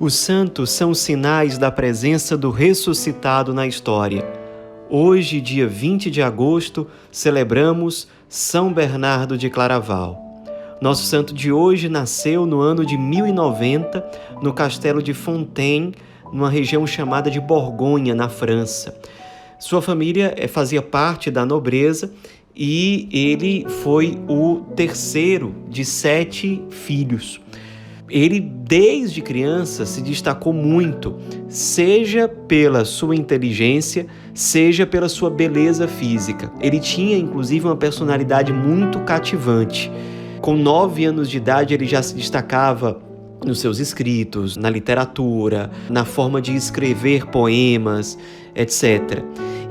Os santos são sinais da presença do ressuscitado na história. Hoje, dia 20 de agosto, celebramos São Bernardo de Claraval. Nosso santo de hoje nasceu no ano de 1090, no castelo de Fontaine, numa região chamada de Borgonha, na França. Sua família fazia parte da nobreza e ele foi o terceiro de 7 filhos. Ele, desde criança, se destacou muito, seja pela sua inteligência, seja pela sua beleza física. Ele tinha, inclusive, uma personalidade muito cativante. Com 9 anos de idade, ele já se destacava nos seus escritos, na literatura, na forma de escrever poemas, etc.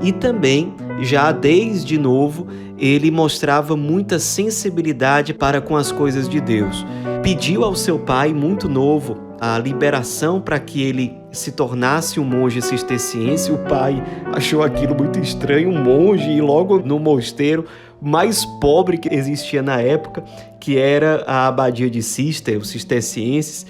E também, já desde novo, ele mostrava muita sensibilidade para com as coisas de Deus. Pediu ao seu pai, muito novo, a liberação para que ele se tornasse um monge cisterciense. O pai achou aquilo muito estranho, um monge ir logo no mosteiro mais pobre que existia na época, que era a abadia de Cister, os cistercienses.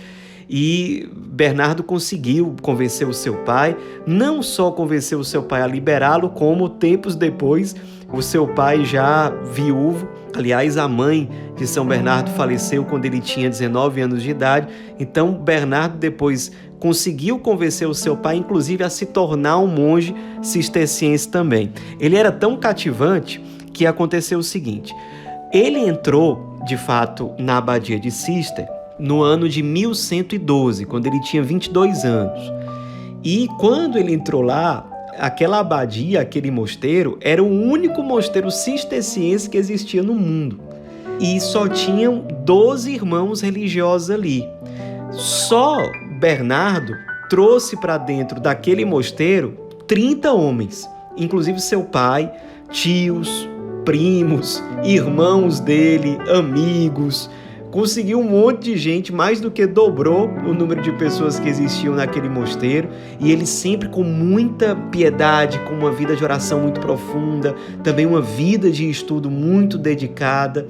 E Bernardo conseguiu convencer o seu pai, não só convenceu o seu pai a liberá-lo, como tempos depois, o seu pai já viúvo, aliás, a mãe de São Bernardo faleceu quando ele tinha 19 anos de idade, então Bernardo depois conseguiu convencer o seu pai, inclusive, a se tornar um monge cisterciense também. Ele era tão cativante que aconteceu o seguinte: ele entrou, de fato, na abadia de Cister no ano de 1112, quando ele tinha 22 anos. E quando ele entrou lá, aquela abadia, aquele mosteiro, era o único mosteiro cisterciense que existia no mundo. E só tinham 12 irmãos religiosos ali. Só Bernardo trouxe para dentro daquele mosteiro 30 homens, inclusive seu pai, tios, primos, irmãos dele, amigos. Conseguiu um monte de gente, mais do que dobrou o número de pessoas que existiam naquele mosteiro, e ele sempre com muita piedade, com uma vida de oração muito profunda, também uma vida de estudo muito dedicada.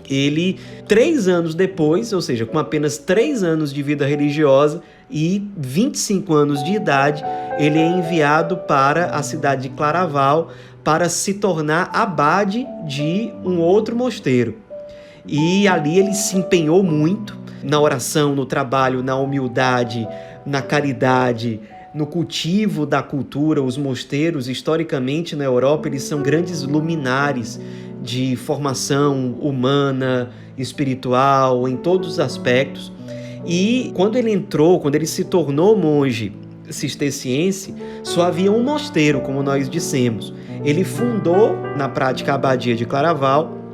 Ele, 3 anos depois, ou seja, com apenas 3 anos de vida religiosa e 25 anos de idade, ele é enviado para a cidade de Claraval para se tornar abade de um outro mosteiro. E ali ele se empenhou muito na oração, no trabalho, na humildade, na caridade, no cultivo da cultura. Os mosteiros, historicamente na Europa, eles são grandes luminares de formação humana, espiritual, em todos os aspectos. E quando ele se tornou monge cisterciense, só havia um mosteiro, como nós dissemos. Ele fundou, na prática, a abadia de Claraval,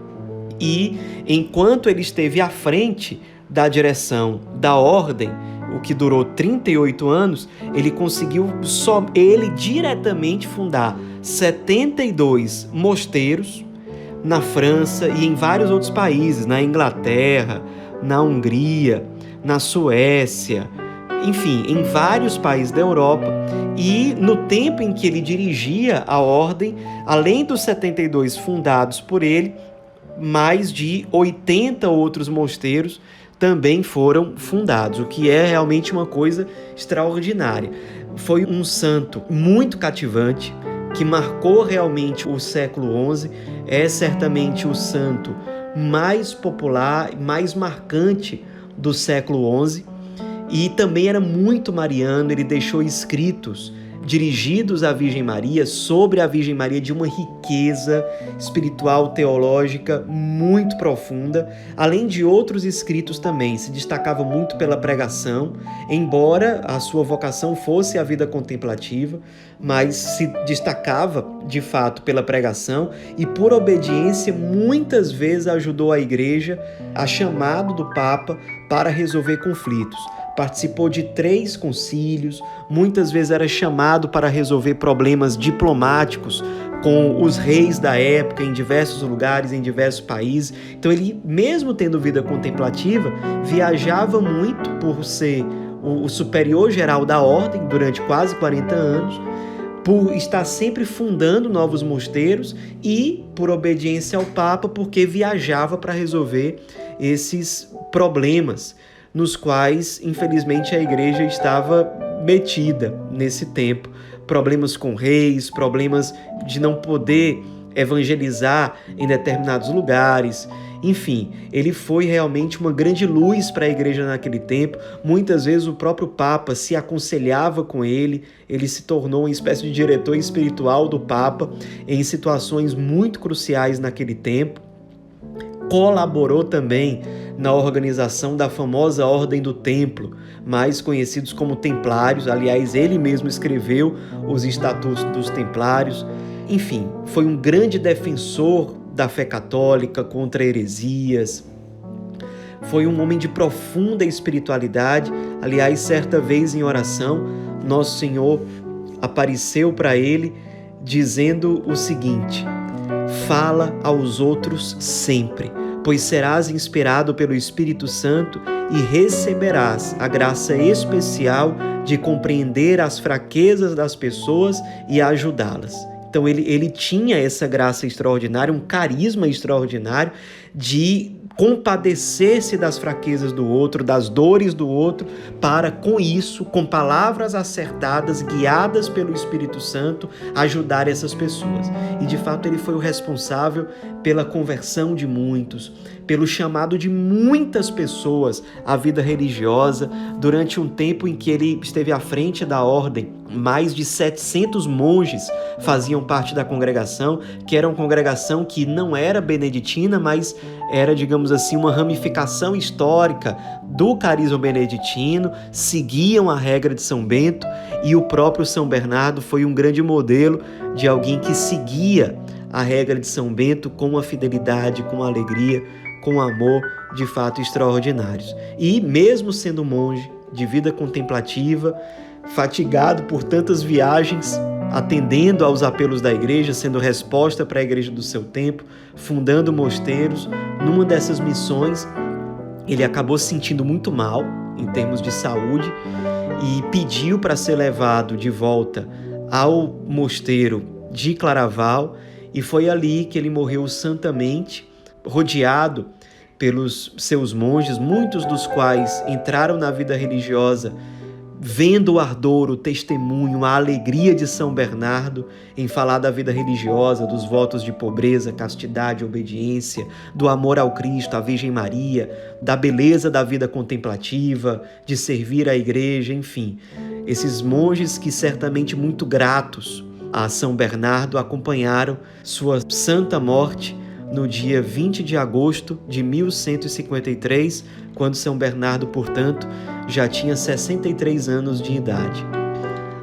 e enquanto ele esteve à frente da direção da ordem, o que durou 38 anos, ele conseguiu ele diretamente fundar 72 mosteiros na França e em vários outros países, na Inglaterra, na Hungria, na Suécia, enfim, em vários países da Europa. E no tempo em que ele dirigia a ordem, além dos 72 fundados por ele, mais de 80 outros mosteiros também foram fundados, o que é realmente uma coisa extraordinária. Foi um santo muito cativante, que marcou realmente o século XI, é certamente o santo mais popular, mais marcante do século XI, e também era muito mariano. Ele deixou escritos dirigidos à Virgem Maria, sobre a Virgem Maria, de uma riqueza espiritual, teológica muito profunda, além de outros escritos também. Se destacava muito pela pregação, embora a sua vocação fosse a vida contemplativa, mas se destacava de fato pela pregação e por obediência muitas vezes ajudou a Igreja, a chamado do Papa, para resolver conflitos. Participou de 3 concílios, muitas vezes era chamado para resolver problemas diplomáticos com os reis da época em diversos lugares, em diversos países. Então ele, mesmo tendo vida contemplativa, viajava muito por ser o superior geral da ordem durante quase 40 anos, por estar sempre fundando novos mosteiros e por obediência ao Papa, porque viajava para resolver esses problemas nos quais, infelizmente, a igreja estava metida nesse tempo. Problemas com reis, problemas de não poder evangelizar em determinados lugares. Enfim, ele foi realmente uma grande luz para a igreja naquele tempo. Muitas vezes o próprio Papa se aconselhava com ele, ele se tornou uma espécie de diretor espiritual do Papa em situações muito cruciais naquele tempo. Colaborou também na organização da famosa Ordem do Templo, mais conhecidos como Templários. Aliás, ele mesmo escreveu os Estatutos dos Templários. Enfim, foi um grande defensor da fé católica contra heresias. Foi um homem de profunda espiritualidade. Aliás, certa vez em oração, Nosso Senhor apareceu para ele dizendo o seguinte: fala aos outros sempre, pois serás inspirado pelo Espírito Santo e receberás a graça especial de compreender as fraquezas das pessoas e ajudá-las. Então ele tinha essa graça extraordinária, um carisma extraordinário de compadecer-se das fraquezas do outro, das dores do outro, para com isso, com palavras acertadas, guiadas pelo Espírito Santo, ajudar essas pessoas. E de fato ele foi o responsável pela conversão de muitos, pelo chamado de muitas pessoas à vida religiosa, durante um tempo em que ele esteve à frente da ordem. Mais de 700 monges faziam parte da congregação, que era uma congregação que não era beneditina, mas era, digamos assim, uma ramificação histórica do carisma beneditino, seguiam a regra de São Bento, e o próprio São Bernardo foi um grande modelo de alguém que seguia a regra de São Bento com uma fidelidade, com uma alegria, com um amor de fato extraordinários. E mesmo sendo monge de vida contemplativa, fatigado por tantas viagens, atendendo aos apelos da igreja, sendo resposta para a igreja do seu tempo, fundando mosteiros, numa dessas missões, ele acabou se sentindo muito mal em termos de saúde e pediu para ser levado de volta ao mosteiro de Claraval, e foi ali que ele morreu santamente, rodeado pelos seus monges, muitos dos quais entraram na vida religiosa vendo o ardor, o testemunho, a alegria de São Bernardo em falar da vida religiosa, dos votos de pobreza, castidade, obediência, do amor ao Cristo, à Virgem Maria, da beleza da vida contemplativa, de servir à igreja, enfim. Esses monges que certamente muito gratos a São Bernardo acompanharam sua santa morte no dia 20 de agosto de 1153, quando São Bernardo, portanto, já tinha 63 anos de idade.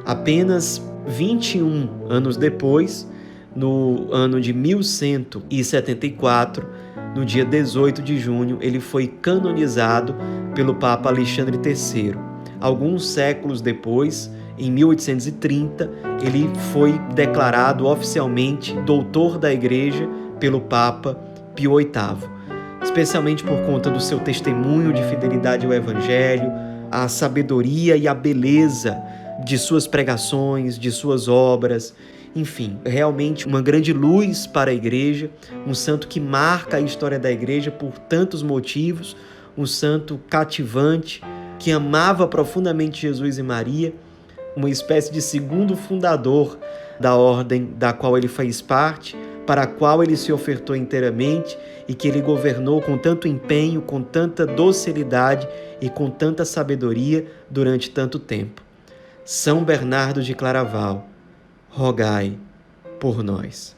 Apenas 21 anos depois, no ano de 1174, no dia 18 de junho, ele foi canonizado pelo Papa Alexandre III. Alguns séculos depois, em 1830, ele foi declarado oficialmente doutor da Igreja pelo Papa Pio VIII, especialmente por conta do seu testemunho de fidelidade ao Evangelho, a sabedoria e a beleza de suas pregações, de suas obras, enfim, realmente uma grande luz para a Igreja, um santo que marca a história da Igreja por tantos motivos, um santo cativante, que amava profundamente Jesus e Maria, uma espécie de segundo fundador da ordem da qual ele fez parte, para a qual ele se ofertou inteiramente e que ele governou com tanto empenho, com tanta docilidade e com tanta sabedoria durante tanto tempo. São Bernardo de Claraval, rogai por nós.